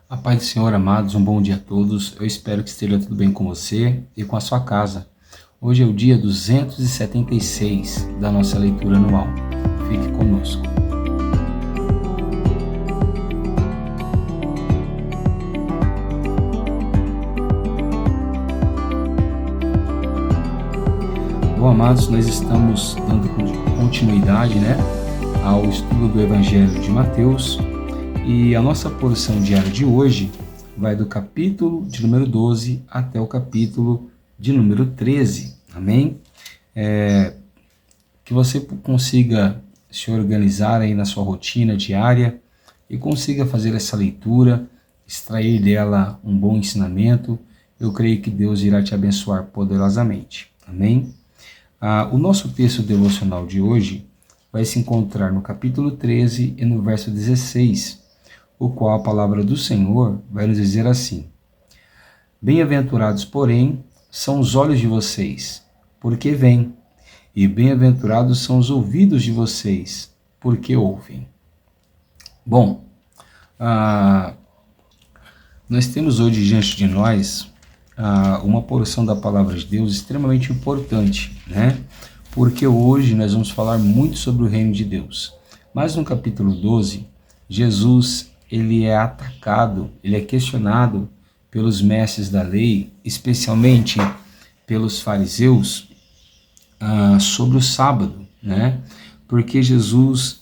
A paz do Senhor, amados, um bom dia a todos. Eu espero que esteja tudo bem com você e com a sua casa. Hoje é o dia 276 da nossa leitura anual. Fique conosco. Bom, amados, nós estamos dando continuidade, ao estudo do Evangelho de Mateus. E a nossa porção diária de hoje vai do capítulo de número 12 até o capítulo de número 13, amém? Que você consiga se organizar aí na sua rotina diária e consiga fazer essa leitura, extrair dela um bom ensinamento. Eu creio que Deus irá te abençoar poderosamente, amém? O nosso texto devocional de hoje vai se encontrar no capítulo 13 e no verso 16, o qual a palavra do Senhor vai nos dizer assim: Bem-aventurados, porém, são os olhos de vocês, porque veem, e bem-aventurados são os ouvidos de vocês, porque ouvem. Bom, nós temos hoje diante de nós uma porção da palavra de Deus extremamente importante, Porque hoje nós vamos falar muito sobre o reino de Deus. Mas no capítulo 12, Jesus ele é atacado, ele é questionado pelos mestres da lei, especialmente pelos fariseus, sobre o sábado, Porque Jesus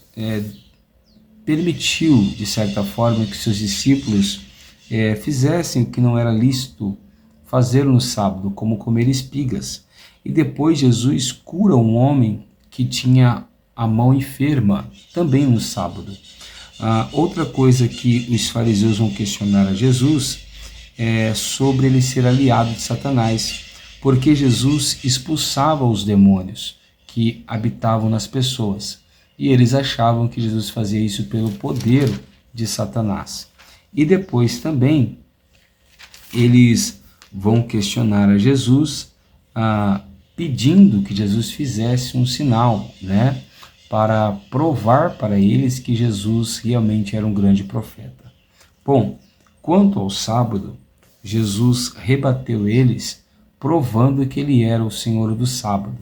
permitiu, de certa forma, que seus discípulos fizessem o que não era lícito fazer no sábado, como comer espigas. E depois Jesus cura um homem que tinha a mão enferma, também no sábado. Outra coisa que os fariseus vão questionar a Jesus é sobre ele ser aliado de Satanás, porque Jesus expulsava os demônios que habitavam nas pessoas, e eles achavam que Jesus fazia isso pelo poder de Satanás. E depois também eles vão questionar a Jesus, pedindo que Jesus fizesse um sinal, para provar para eles que Jesus realmente era um grande profeta. Bom, quanto ao sábado, Jesus rebateu eles, provando que ele era o Senhor do sábado,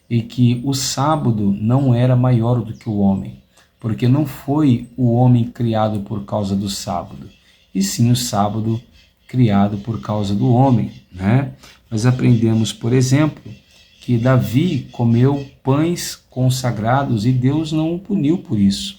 E que o sábado não era maior do que o homem, porque não foi o homem criado por causa do sábado, e sim o sábado criado por causa do homem, Nós aprendemos, por exemplo, que Davi comeu pães consagrados e Deus não o puniu por isso.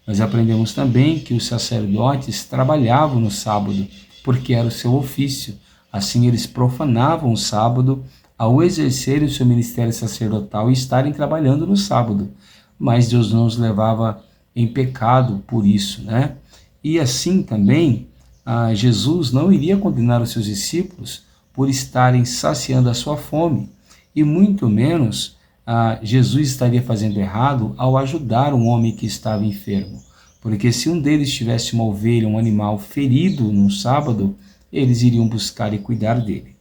Nós aprendemos também que os sacerdotes trabalhavam no sábado, porque era o seu ofício. Assim eles profanavam o sábado ao exercerem o seu ministério sacerdotal e estarem trabalhando no sábado. Mas Deus não os levava em pecado por isso. E assim também, Jesus não iria condenar os seus discípulos por estarem saciando a sua fome, e muito menos Jesus estaria fazendo errado ao ajudar um homem que estava enfermo, porque se um deles tivesse uma ovelha, um animal ferido no sábado, eles iriam buscar e cuidar dele.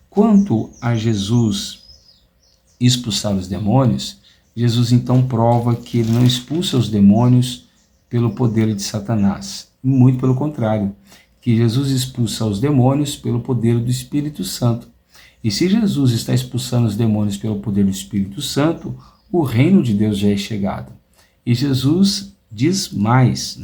Quanto a Jesus expulsar os demônios, Jesus então prova que ele não expulsa os demônios pelo poder de Satanás, muito pelo contrário, que Jesus expulsa os demônios pelo poder do Espírito Santo. E se Jesus está expulsando os demônios pelo poder do Espírito Santo, o reino de Deus já é chegado. E Jesus diz mais,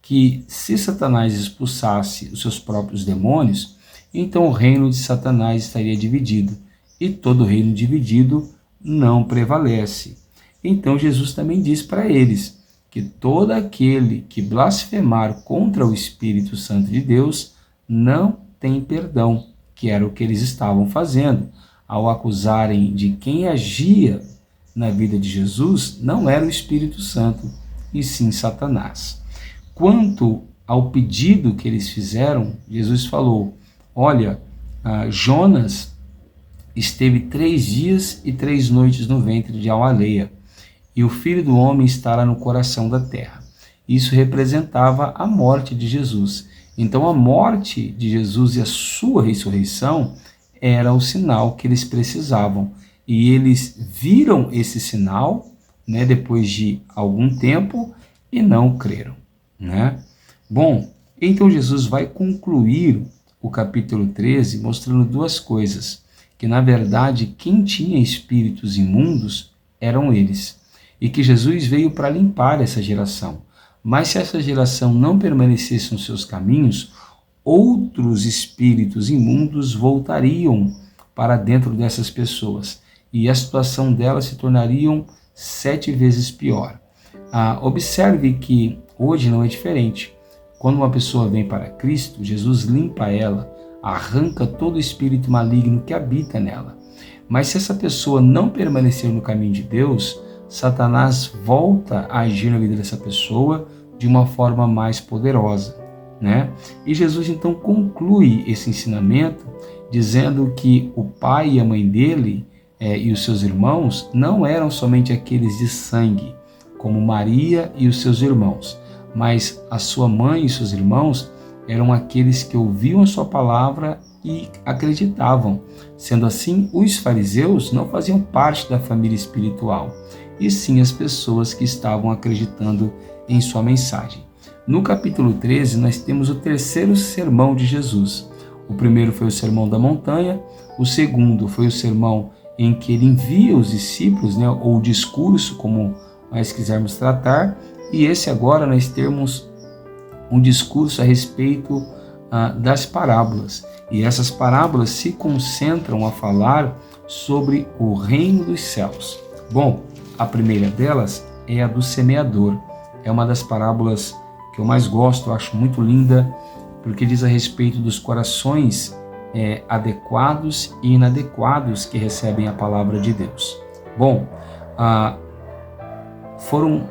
que se Satanás expulsasse os seus próprios demônios, então o reino de Satanás estaria dividido, e todo reino dividido não prevalece. Então Jesus também diz para eles que todo aquele que blasfemar contra o Espírito Santo de Deus não tem perdão, que era o que eles estavam fazendo, ao acusarem de quem agia na vida de Jesus, não era o Espírito Santo, e sim Satanás. Quanto ao pedido que eles fizeram, Jesus falou: olha, Jonas esteve 3 dias e 3 noites no ventre de alma-alheia, e o Filho do Homem estará no coração da terra. Isso representava a morte de Jesus. Então a morte de Jesus e a sua ressurreição era o sinal que eles precisavam. E eles viram esse sinal, depois de algum tempo, e não creram. Bom, então Jesus vai concluir o capítulo 13 mostrando duas coisas, que na verdade quem tinha espíritos imundos eram eles, e que Jesus veio para limpar essa geração. Mas se essa geração não permanecesse nos seus caminhos, outros espíritos imundos voltariam para dentro dessas pessoas, e a situação delas se tornaria 7 vezes pior. Observe que hoje não é diferente. Quando uma pessoa vem para Cristo, Jesus limpa ela, arranca todo o espírito maligno que habita nela. Mas se essa pessoa não permanecer no caminho de Deus, Satanás volta a agir na vida dessa pessoa de uma forma mais poderosa, né? E Jesus então conclui esse ensinamento dizendo que o pai e a mãe dele e os seus irmãos não eram somente aqueles de sangue, como Maria e os seus irmãos, mas a sua mãe e seus irmãos eram aqueles que ouviam a sua palavra e acreditavam. Sendo assim, os fariseus não faziam parte da família espiritual, e sim as pessoas que estavam acreditando em sua mensagem. No capítulo 13, nós temos o terceiro sermão de Jesus. O primeiro foi o Sermão da Montanha, o segundo foi o sermão em que ele envia os discípulos, ou o discurso, como nós quisermos tratar, e esse agora nós temos um discurso a respeito das parábolas. E essas parábolas se concentram a falar sobre o reino dos céus. Bom, a primeira delas é a do semeador. É uma das parábolas que eu mais gosto, eu acho muito linda, porque diz a respeito dos corações adequados e inadequados que recebem a palavra de Deus. Bom, foram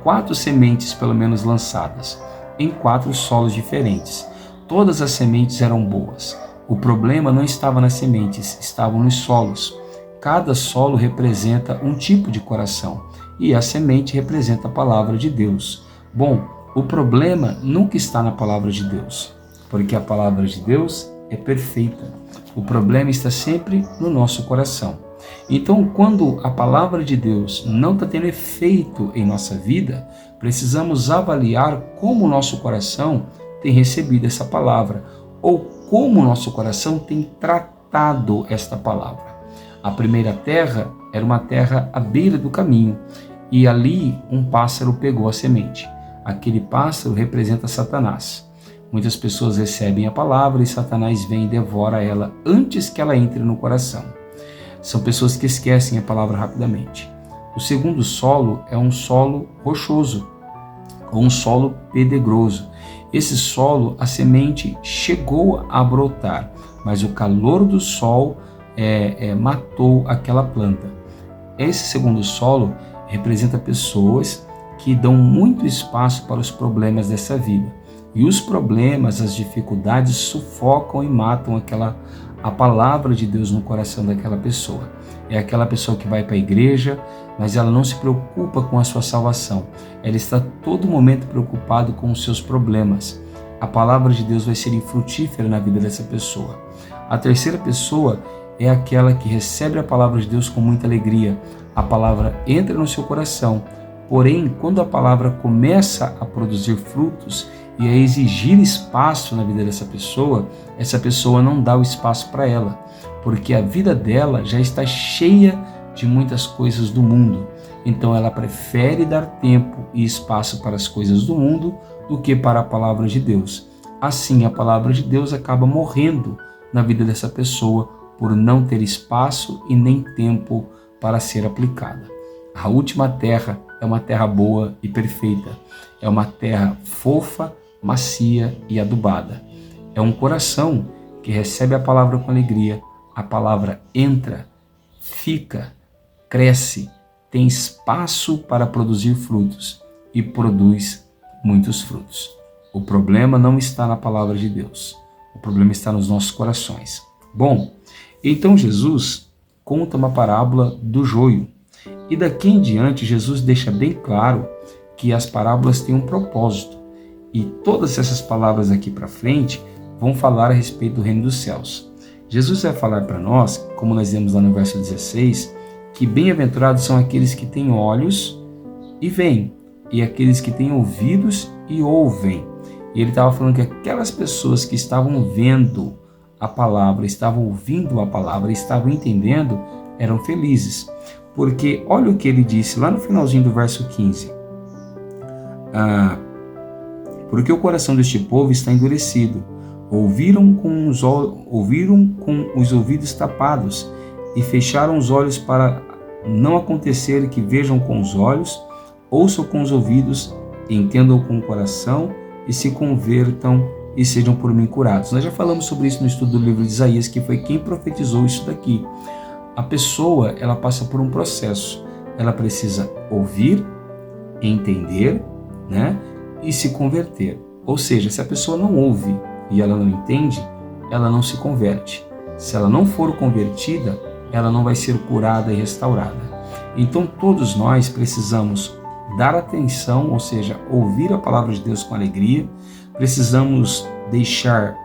4 sementes pelo menos lançadas em 4 solos diferentes. Todas as sementes eram boas. O problema não estava nas sementes, estavam nos solos. Cada solo representa um tipo de coração e a semente representa a palavra de Deus. Bom, o problema nunca está na palavra de Deus, porque a palavra de Deus é perfeita. O problema está sempre no nosso coração. Então, quando a palavra de Deus não está tendo efeito em nossa vida, precisamos avaliar como o nosso coração tem recebido essa palavra, ou como o nosso coração tem tratado esta palavra. A primeira terra era uma terra à beira do caminho, e ali um pássaro pegou a semente. Aquele pássaro representa Satanás. Muitas pessoas recebem a palavra e Satanás vem e devora ela antes que ela entre no coração. São pessoas que esquecem a palavra rapidamente. O segundo solo é um solo rochoso, ou um solo pedregoso. Esse solo, a semente chegou a brotar, mas o calor do sol matou aquela planta. Esse segundo solo representa pessoas que dão muito espaço para os problemas dessa vida. E os problemas, as dificuldades sufocam e matam a palavra de Deus no coração daquela pessoa. É aquela pessoa que vai para a igreja, mas ela não se preocupa com a sua salvação. Ela está todo momento preocupada com os seus problemas. A palavra de Deus vai ser infrutífera na vida dessa pessoa. A terceira pessoa é aquela que recebe a palavra de Deus com muita alegria. A palavra entra no seu coração, porém, quando a palavra começa a produzir frutos e a exigir espaço na vida dessa pessoa, essa pessoa não dá o espaço para ela, porque a vida dela já está cheia de muitas coisas do mundo. Então ela prefere dar tempo e espaço para as coisas do mundo do que para a palavra de Deus. Assim, a palavra de Deus acaba morrendo na vida dessa pessoa por não ter espaço e nem tempo para ser aplicada. A última terra é uma terra boa e perfeita. É uma terra fofa, macia e adubada. É um coração que recebe a palavra com alegria. A palavra entra, fica, cresce, tem espaço para produzir frutos e produz muitos frutos. O problema não está na palavra de Deus. O problema está nos nossos corações. Bom, então Jesus conta uma parábola do joio. E daqui em diante, Jesus deixa bem claro que as parábolas têm um propósito. E todas essas palavras aqui para frente vão falar a respeito do reino dos céus. Jesus vai falar para nós, como nós vemos lá no verso 16, que bem-aventurados são aqueles que têm olhos e veem, e aqueles que têm ouvidos e ouvem. E ele estava falando que aquelas pessoas que estavam vendo a palavra, estavam ouvindo a palavra, estavam entendendo, eram felizes. Porque olha o que ele disse lá no finalzinho do verso 15. Porque o coração deste povo está endurecido. Ouviram com os ouvidos tapados e fecharam os olhos para não acontecer que vejam com os olhos, ouçam com os ouvidos, entendam com o coração e se convertam e sejam por mim curados. Nós já falamos sobre isso no estudo do livro de Isaías, que foi quem profetizou isso daqui. A pessoa, ela passa por um processo. Ela precisa ouvir, entender, né, e se converter. Ou seja, se a pessoa não ouve e ela não entende, ela não se converte. Se ela não for convertida, ela não vai ser curada e restaurada. Então todos nós precisamos dar atenção, ou seja, ouvir a palavra de Deus com alegria, precisamos deixar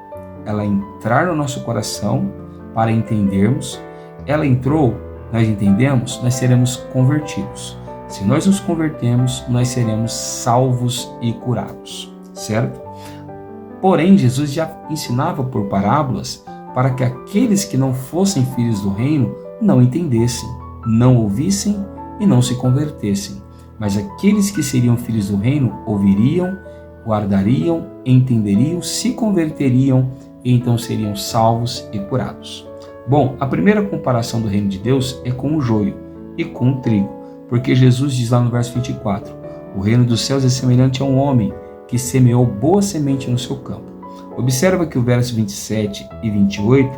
ela entrar no nosso coração para entendermos. Ela entrou, nós entendemos, nós seremos convertidos. Se nós nos convertemos, nós seremos salvos e curados, certo? Porém, Jesus já ensinava por parábolas para que aqueles que não fossem filhos do reino não entendessem, não ouvissem e não se convertessem. Mas aqueles que seriam filhos do reino ouviriam, guardariam, entenderiam, se converteriam e então seriam salvos e curados. Bom, a primeira comparação do reino de Deus é com o joio e com o trigo, porque Jesus diz lá no verso 24, o reino dos céus é semelhante a um homem que semeou boa semente no seu campo. Observa que o verso 27 e 28,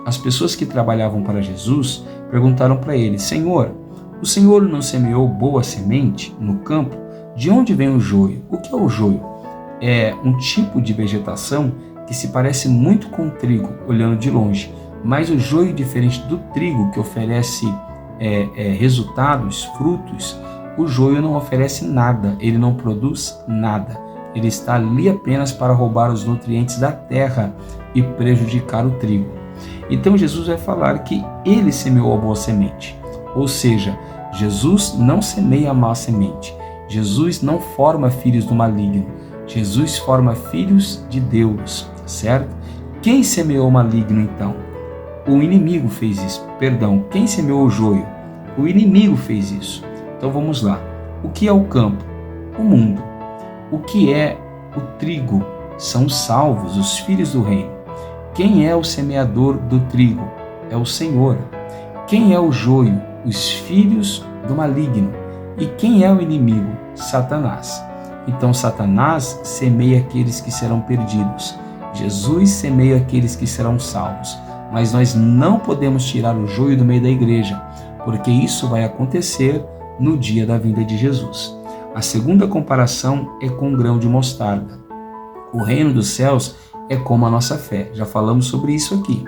as pessoas que trabalhavam para Jesus perguntaram para ele, Senhor, o Senhor não semeou boa semente no campo? De onde vem o joio? O que é o joio? É um tipo de vegetação que se parece muito com o trigo, olhando de longe. Mas o joio, diferente do trigo, que oferece resultados, frutos, o joio não oferece nada, ele não produz nada. Ele está ali apenas para roubar os nutrientes da terra e prejudicar o trigo. Então Jesus vai falar que ele semeou a boa semente. Ou seja, Jesus não semeia a má semente. Jesus não forma filhos do maligno. Jesus forma filhos de Deus, certo? Quem semeou o maligno então? O inimigo fez isso. Perdão, quem semeou o joio? O inimigo fez isso. Então vamos lá. O que é o campo? O mundo. O que é o trigo? São os salvos, os filhos do reino. Quem é o semeador do trigo? É o Senhor. Quem é o joio? Os filhos do maligno. E quem é o inimigo? Satanás. Então Satanás semeia aqueles que serão perdidos. Jesus semeia aqueles que serão salvos. Mas nós não podemos tirar o joio do meio da igreja, porque isso vai acontecer no dia da vinda de Jesus. A segunda comparação é com o grão de mostarda. O reino dos céus é como a nossa fé. Já falamos sobre isso aqui.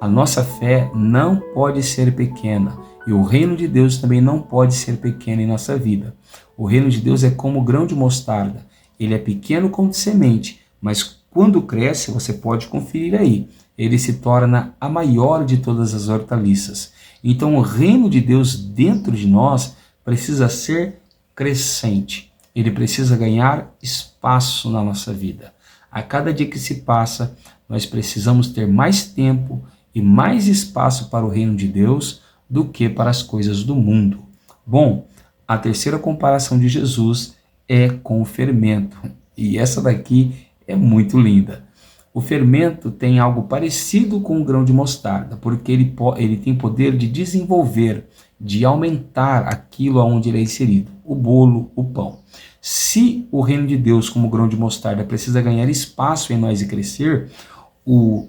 A nossa fé não pode ser pequena e o reino de Deus também não pode ser pequeno em nossa vida. O reino de Deus é como o grão de mostarda. Ele é pequeno como de semente, mas quando cresce, você pode conferir aí, ele se torna a maior de todas as hortaliças. Então o reino de Deus dentro de nós precisa ser crescente. Ele precisa ganhar espaço na nossa vida. A cada dia que se passa, nós precisamos ter mais tempo e mais espaço para o reino de Deus do que para as coisas do mundo. Bom, a terceira comparação de Jesus é com o fermento. E essa daqui é muito linda. O fermento tem algo parecido com o grão de mostarda, porque ele tem poder de desenvolver, de aumentar aquilo aonde ele é inserido, o bolo, o pão. Se o reino de Deus, como o grão de mostarda, precisa ganhar espaço em nós e crescer, o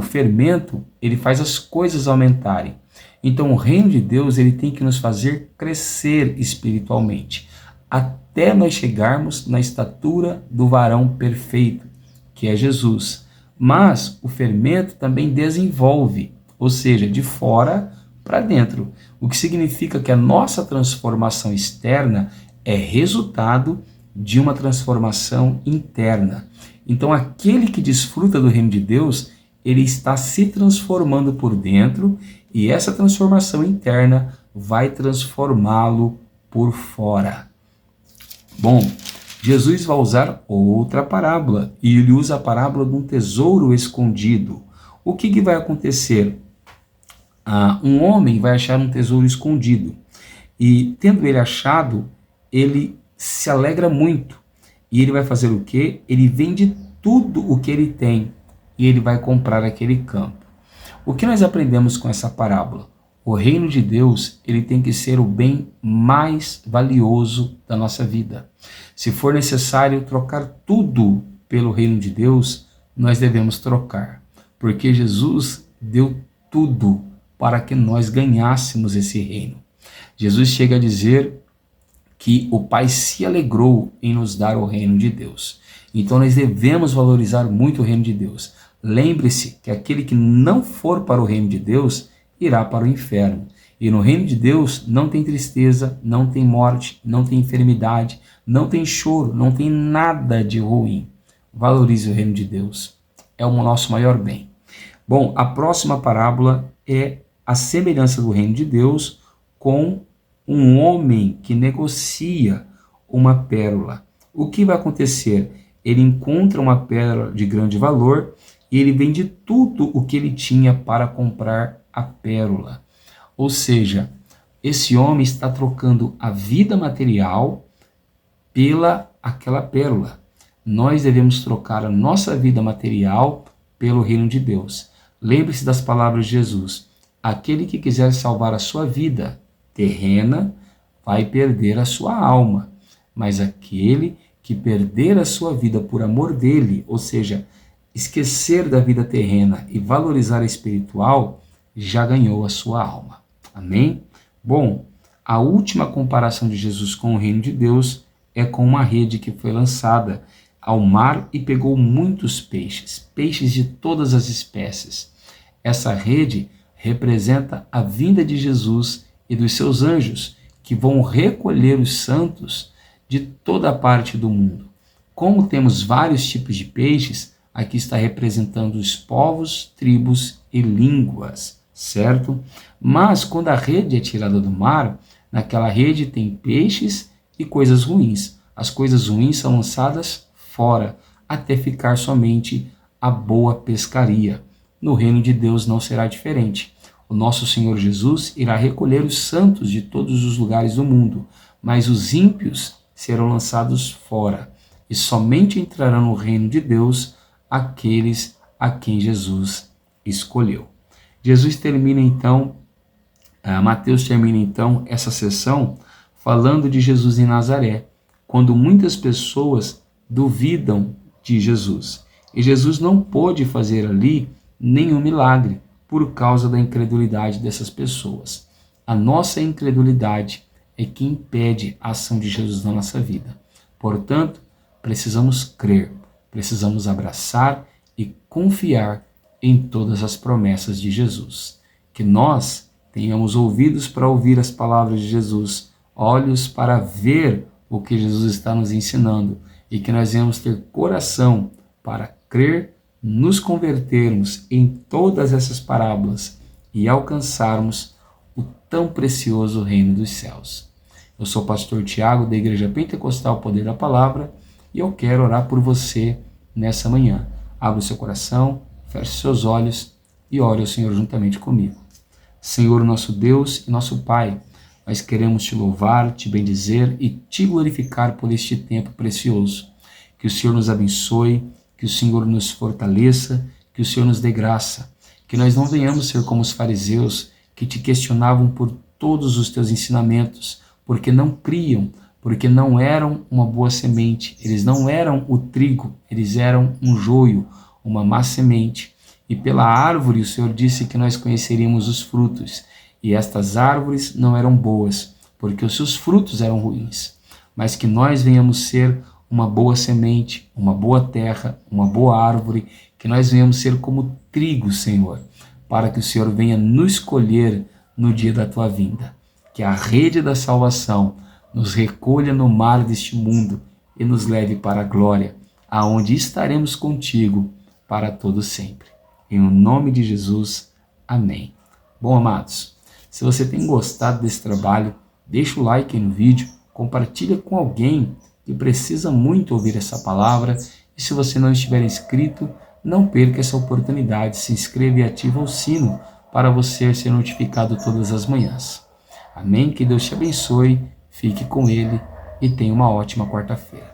fermento, ele faz as coisas aumentarem. Então o reino de Deus, ele tem que nos fazer crescer espiritualmente, até nós chegarmos na estatura do varão perfeito, que é Jesus. Mas o fermento também desenvolve, ou seja, de fora para dentro, o que significa que a nossa transformação externa é resultado de uma transformação interna. Então aquele que desfruta do reino de Deus, ele está se transformando por dentro e essa transformação interna vai transformá-lo por fora. Bom, Jesus vai usar outra parábola, e ele usa a parábola de um tesouro escondido. O que vai acontecer? Um homem vai achar um tesouro escondido, e tendo ele achado, ele se alegra muito. E ele vai fazer o quê? Ele vende tudo o que ele tem, e ele vai comprar aquele campo. O que nós aprendemos com essa parábola? O reino de Deus, ele tem que ser o bem mais valioso da nossa vida. Se for necessário trocar tudo pelo reino de Deus, nós devemos trocar, porque Jesus deu tudo para que nós ganhássemos esse reino. Jesus chega a dizer que o Pai se alegrou em nos dar o reino de Deus. Então nós devemos valorizar muito o reino de Deus. Lembre-se que aquele que não for para o reino de Deus irá para o inferno. E no reino de Deus não tem tristeza, não tem morte, não tem enfermidade, não tem choro, não tem nada de ruim. Valorize o reino de Deus. É o nosso maior bem. Bom, a próxima parábola é a semelhança do reino de Deus com um homem que negocia uma pérola. O que vai acontecer? Ele encontra uma pérola de grande valor e ele vende tudo o que ele tinha para comprar a pérola. Ou seja, esse homem está trocando a vida material pela aquela pérola. Nós devemos trocar a nossa vida material pelo reino de Deus. Lembre-se das palavras de Jesus. Aquele que quiser salvar a sua vida terrena vai perder a sua alma, mas aquele que perder a sua vida por amor dele, ou seja, esquecer da vida terrena e valorizar a espiritual, já ganhou a sua alma. Amém? Bom, a última comparação de Jesus com o reino de Deus é com uma rede que foi lançada ao mar e pegou muitos peixes, peixes de todas as espécies. Essa rede representa a vinda de Jesus e dos seus anjos, que vão recolher os santos de toda a parte do mundo. Como temos vários tipos de peixes, aqui está representando os povos, tribos e línguas, certo? Mas quando a rede é tirada do mar, naquela rede tem peixes e coisas ruins. As coisas ruins são lançadas fora, até ficar somente a boa pescaria. No reino de Deus não será diferente. O nosso Senhor Jesus irá recolher os santos de todos os lugares do mundo, mas os ímpios serão lançados fora, e somente entrarão no reino de Deus aqueles a quem Jesus escolheu. Jesus termina então, Mateus termina então essa sessão falando de Jesus em Nazaré, quando muitas pessoas duvidam de Jesus. E Jesus não pôde fazer ali nenhum milagre por causa da incredulidade dessas pessoas. A nossa incredulidade é que impede a ação de Jesus na nossa vida. Portanto, precisamos crer, precisamos abraçar e confiar em todas as promessas de Jesus. Que nós tenhamos ouvidos para ouvir as palavras de Jesus, olhos para ver o que Jesus está nos ensinando, e que nós venhamos ter coração para crer, nos convertermos em todas essas parábolas e alcançarmos o tão precioso reino dos céus. Eu sou o pastor Tiago, da Igreja Pentecostal Poder da Palavra, e eu quero orar por você nessa manhã. Abra o seu coração, feche seus olhos e ore ao Senhor juntamente comigo. Senhor, nosso Deus e nosso Pai, nós queremos te louvar, te bendizer e te glorificar por este tempo precioso. Que o Senhor nos abençoe, que o Senhor nos fortaleça, que o Senhor nos dê graça, que nós não venhamos ser como os fariseus que te questionavam por todos os teus ensinamentos, porque não criam, porque não eram uma boa semente, eles não eram o trigo, eles eram um joio, uma má semente. E pela árvore o Senhor disse que nós conheceríamos os frutos, e estas árvores não eram boas, porque os seus frutos eram ruins, mas que nós venhamos ser uma boa semente, uma boa terra, uma boa árvore, que nós venhamos ser como trigo, Senhor, para que o Senhor venha nos colher no dia da tua vinda. Que a rede da salvação nos recolha no mar deste mundo e nos leve para a glória, aonde estaremos contigo para todo sempre. Em nome de Jesus, amém. Bom, amados, se você tem gostado desse trabalho, deixa o like aí no vídeo, compartilha com alguém que precisa muito ouvir essa palavra. E se você não estiver inscrito, não perca essa oportunidade. Se inscreva e ativa o sino para você ser notificado todas as manhãs. Amém? Que Deus te abençoe, fique com Ele e tenha uma ótima quarta-feira.